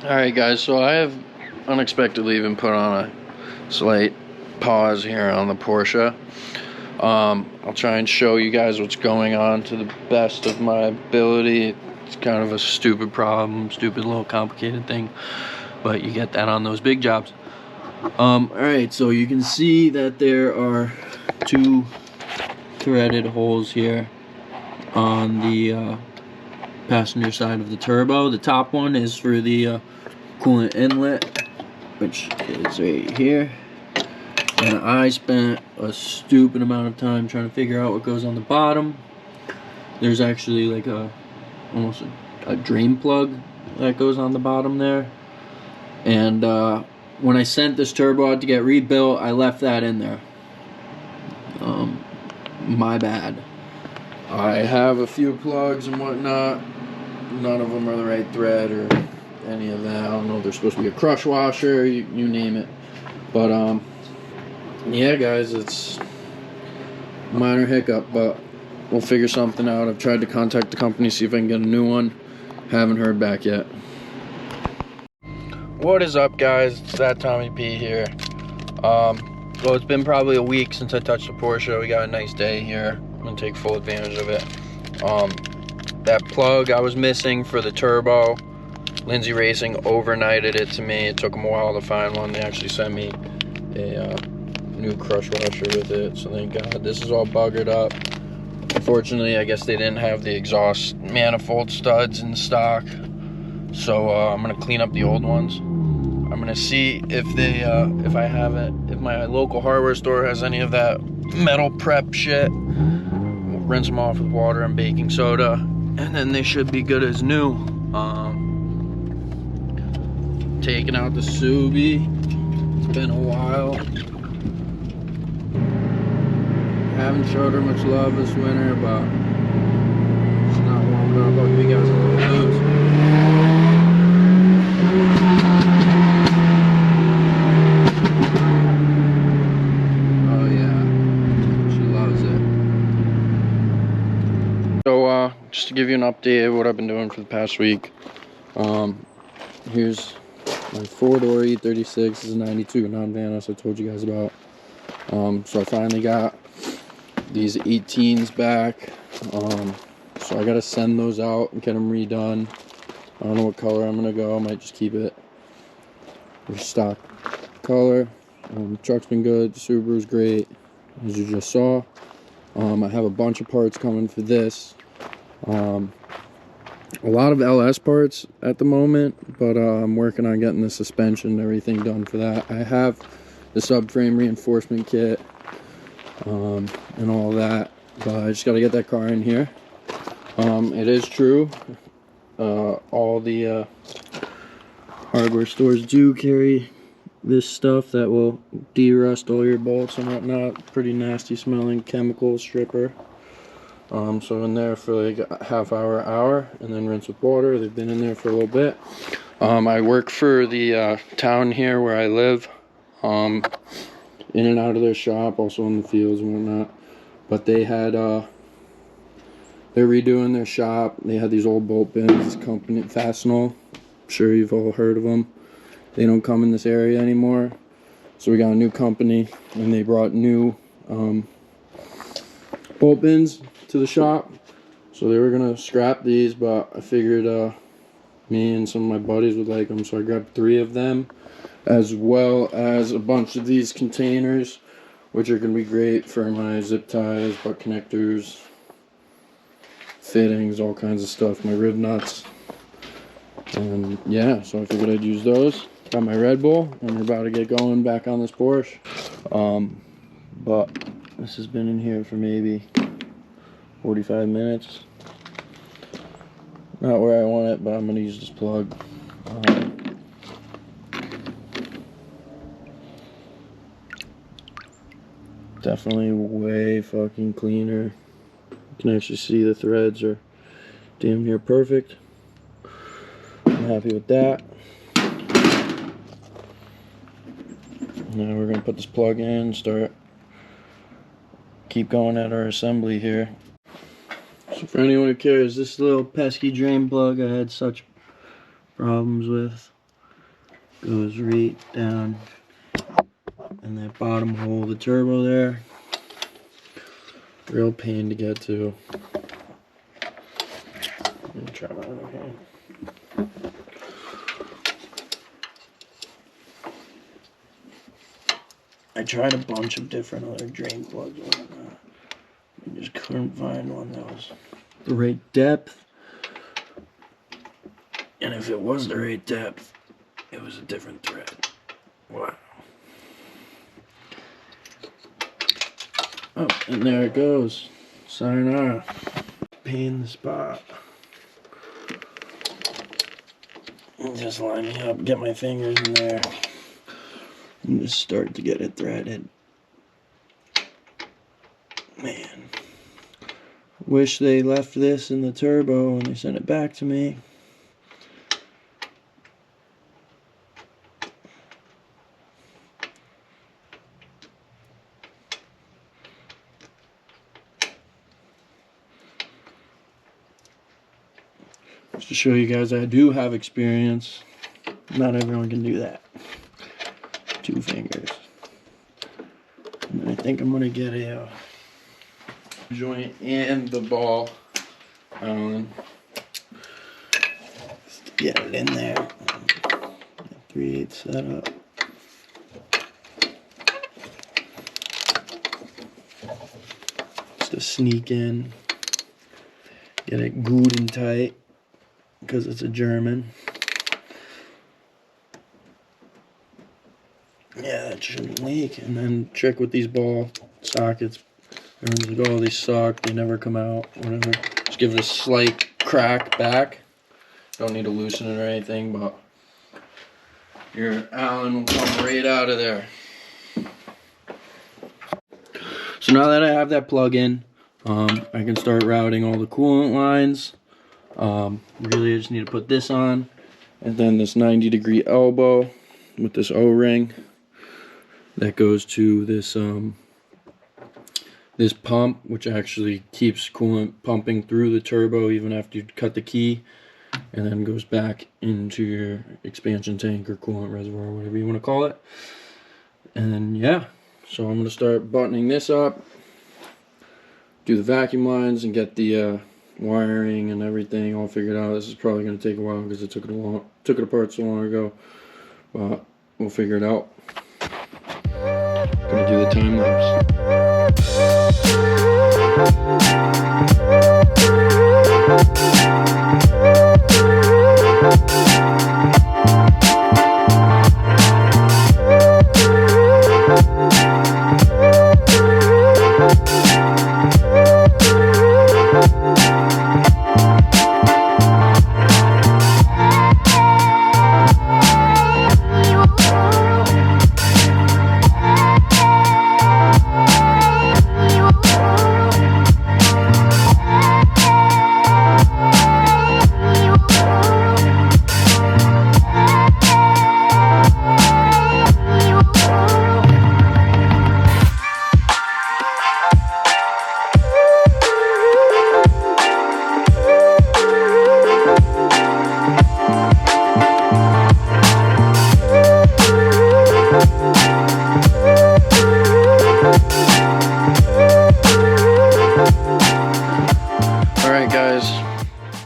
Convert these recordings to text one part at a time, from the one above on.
Alright guys, so I have unexpectedly been put on a slight pause here on the Porsche. I'll try and show you guys what's going on to the best of my ability. It's kind of a stupid problem, stupid little complicated thing, but you get that on those big jobs. Alright, so you can see that there are two threaded holes here on the passenger side of the turbo. The top one is for the coolant inlet, which is right here. And I spent a stupid amount of time trying to figure out what goes on the bottom. There's actually like almost a drain plug that goes on the bottom there. And when I sent this turbo out to get rebuilt, I left that in there. My bad. I have a few plugs and whatnot. None of them are the right thread or any of that. I don't know if they're supposed to be a crush washer, you name it. But yeah guys, it's a minor hiccup, but we'll figure something out. I've tried to contact the company, see if I can get a new one. Haven't heard back yet. What is up guys, it's that Tommy P here. So it's been probably a week since I touched the Porsche. We got a nice day here. I'm gonna take full advantage of it. That plug I was missing for the turbo, Lindsay Racing overnighted it to me. It took them a while to find one. They actually sent me a new crush washer with it, so thank God. This is all buggered up. Unfortunately, I guess they didn't have the exhaust manifold studs in stock, so I'm gonna clean up the old ones. I'm gonna see if they, if my local hardware store has any of that metal prep shit. We'll rinse them off with water and baking soda, and then they should be good as new. Taking out the Subi. It's been a while. Haven't showed her much love this winter, but she's not warming up. I'll give you guys a little boost. Oh yeah, she loves it. So just to give you an update of what I've been doing for the past week. Here's my 4-door E36. This is a 92 non-Vanos I told you guys about. So I finally got these 18s back. So I gotta send those out and get them redone. I don't know what color I'm gonna go. I might just keep it for stock color. The truck's been good. The Subaru's great, as you just saw. I have a bunch of parts coming for this. A lot of LS parts at the moment, but I'm working on getting the suspension and everything done for that. I have the subframe reinforcement kit and all that, but I just got to get that car in here. It is true, all the hardware stores do carry this stuff that will de-rust all your bolts and whatnot. Pretty nasty smelling chemical stripper. So in there for like a half hour, and then rinse with water. They've been in there for a little bit. I work for the town here where I live, in and out of their shop, also in the fields and whatnot. But they had, they're redoing their shop. They had these old bolt bins, this company, Fastenal. I'm sure you've all heard of them. They don't come in this area anymore. So we got a new company, and they brought new bolt bins to the shop. So they were gonna scrap these, but I figured me and some of my buddies would like them, so I grabbed 3 of them, as well as a bunch of these containers, which are gonna be great for my zip ties, butt connectors, fittings, all kinds of stuff, my rib nuts. And yeah, so I figured I'd use those. Got my Red Bull, and we're about to get going back on this Porsche. But this has been in here for maybe 45 minutes. Not where I want it, but I'm gonna use this plug. Definitely way fucking cleaner. You can actually see the threads are damn near perfect. I'm happy with that. Now we're gonna put this plug in, keep going at our assembly here. So for anyone who cares, this little pesky drain plug I had such problems with. goes right down in that bottom hole of the turbo there. Real pain to get to. Let me try my other hand. I tried a bunch of different other drain plugs and whatnot. I just couldn't find one that was the right depth. And if it was the right depth, it was a different thread. Wow. Oh, and there it goes. Sayonara. Pain in the spot. And just line me up, get my fingers in there, and just start to get it threaded. Man. Wish they left this in the turbo when they sent it back to me. Just to show you guys I do have experience. Not everyone can do that. 2 fingers. And I think I'm gonna get a joint and the ball Allen. Just get it in there. 3/8 setup. Just to sneak in, get it good and tight because it's a German. Yeah, that shouldn't leak. And then trick with these ball sockets. Everyone's like, oh, they suck, they never come out, whatever. Just give it a slight crack back. Don't need to loosen it or anything, but your Allen will come right out of there. So now that I have that plug in, I can start routing all the coolant lines. Really, I just need to put this on, and then this 90-degree elbow with this O-ring that goes to this this pump, which actually keeps coolant pumping through the turbo even after you cut the key, and then goes back into your expansion tank or coolant reservoir, whatever you want to call it. And then, yeah, so I'm going to start buttoning this up, do the vacuum lines, and get the wiring and everything all figured out. This is probably going to take a while because I took it apart so long ago, but we'll figure it out. Gonna do the time lapse.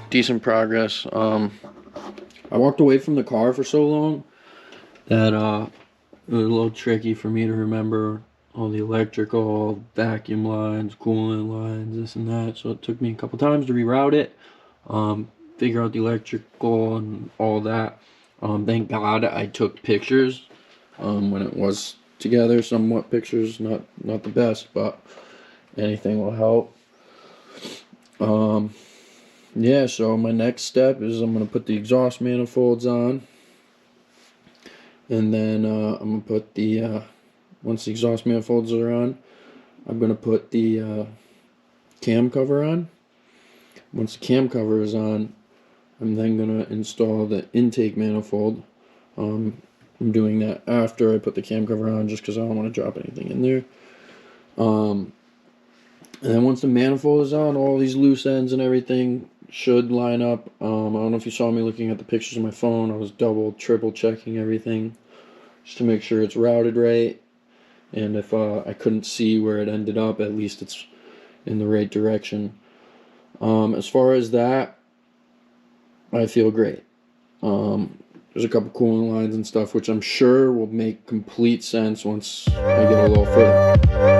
Decent progress. I walked away from the car for so long that it was a little tricky for me to remember all the electrical, vacuum lines, coolant lines, this and that. So it took me a couple times to reroute it, figure out the electrical and all that. Thank God I took pictures when it was together. Somewhat pictures, not the best, but anything will help. Yeah, so my next step is I'm going to put the exhaust manifolds on, and then I'm going to put the, once the exhaust manifolds are on, I'm going to put the cam cover on. Once the cam cover is on, I'm then going to install the intake manifold. I'm doing that after I put the cam cover on just because I don't want to drop anything in there. And then once the manifold is on, all these loose ends and everything should line up. I don't know if you saw me looking at the pictures on my phone. I was double, triple checking everything just to make sure it's routed right. And if I couldn't see where it ended up, at least it's in the right direction. As far as that, I feel great. There's a couple cooling lines and stuff, which I'm sure will make complete sense once I get a little further.